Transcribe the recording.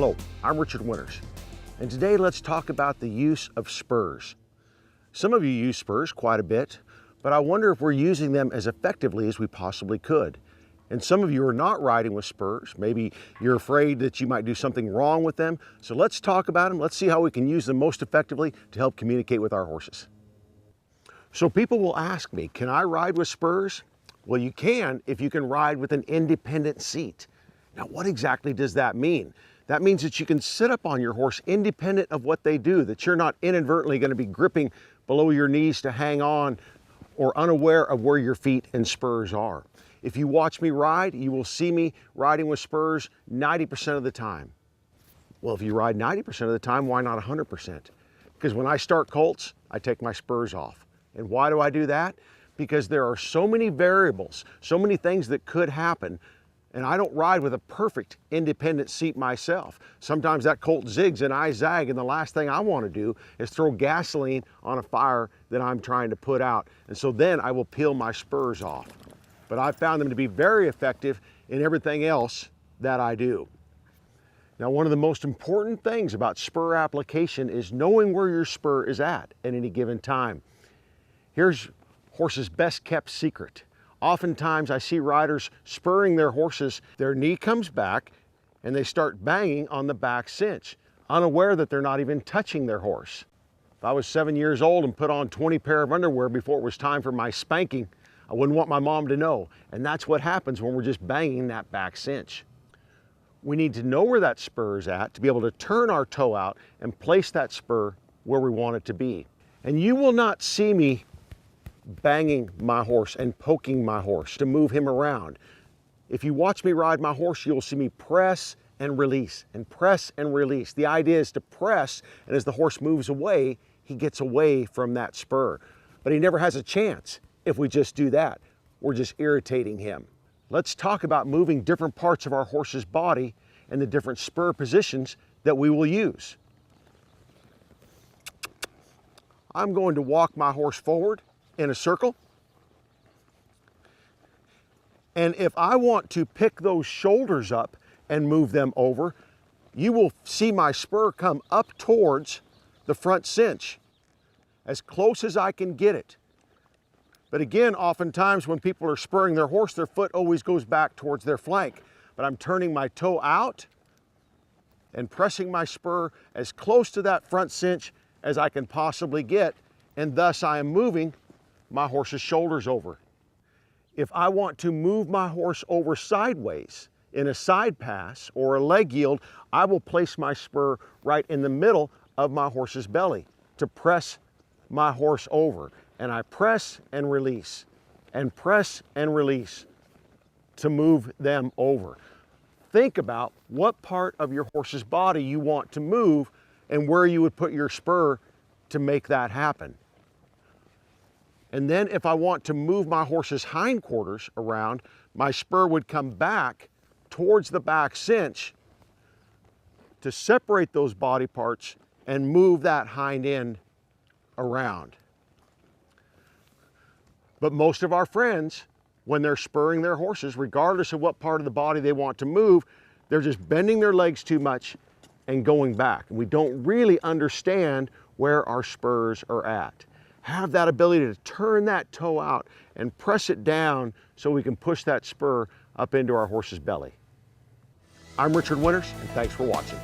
Hello, I'm Richard Winters, and today let's talk about the use of spurs. Some of you use spurs quite a bit, but I wonder if we're using them as effectively as we possibly could. And some of you are not riding with spurs. Maybe you're afraid that you might do something wrong with them. So let's talk about them. Let's see how we can use them most effectively to help communicate with our horses. So people will ask me, can I ride with spurs? Well, you can if you can ride with an independent seat. Now, what exactly does that mean? That means that you can sit up on your horse independent of what they do, that you're not inadvertently going to be gripping below your knees to hang on or unaware of where your feet and spurs are. If you watch me ride, you will see me riding with spurs 90% of the time. Well, if you ride 90% of the time, why not 100%? Because when I start colts, I take my spurs off. And why do I do that? Because there are so many variables, so many things that could happen. And I don't ride with a perfect independent seat myself. Sometimes that colt zigs and I zag, and the last thing I want to do is throw gasoline on a fire that I'm trying to put out. And so then I will peel my spurs off. But I've found them to be very effective in everything else that I do. Now, one of the most important things about spur application is knowing where your spur is at any given time. Here's horses' best kept secret. Oftentimes I see riders spurring their horses, their knee comes back and they start banging on the back cinch, unaware that they're not even touching their horse. If I was 7 years old and put on 20 pair of underwear before it was time for my spanking, I wouldn't want my mom to know. And that's what happens when we're just banging that back cinch. We need to know where that spur is at to be able to turn our toe out and place that spur where we want it to be. And you will not see me banging my horse and poking my horse to move him around. If you watch me ride my horse, you'll see me press and release and press and release. The idea is to press, and as the horse moves away, he gets away from that spur. But he never has a chance if we just do that. We're just irritating him. Let's talk about moving different parts of our horse's body and the different spur positions that we will use. I'm going to walk my horse forward in a circle. And if I want to pick those shoulders up and move them over, you will see my spur come up towards the front cinch, as close as I can get it. But again, oftentimes when people are spurring their horse, their foot always goes back towards their flank. But I'm turning my toe out and pressing my spur as close to that front cinch as I can possibly get, and thus I am moving my horse's shoulders over. If I want to move my horse over sideways in a side pass or a leg yield, I will place my spur right in the middle of my horse's belly to press my horse over. And I press and release and press and release to move them over. Think about what part of your horse's body you want to move and where you would put your spur to make that happen. And then if I want to move my horse's hindquarters around, my spur would come back towards the back cinch to separate those body parts and move that hind end around. But most of our friends, when they're spurring their horses, regardless of what part of the body they want to move, they're just bending their legs too much and going back. And we don't really understand where our spurs are at. Have that ability to turn that toe out and press it down so we can push that spur up into our horse's belly. I'm Richard Winters, and thanks for watching.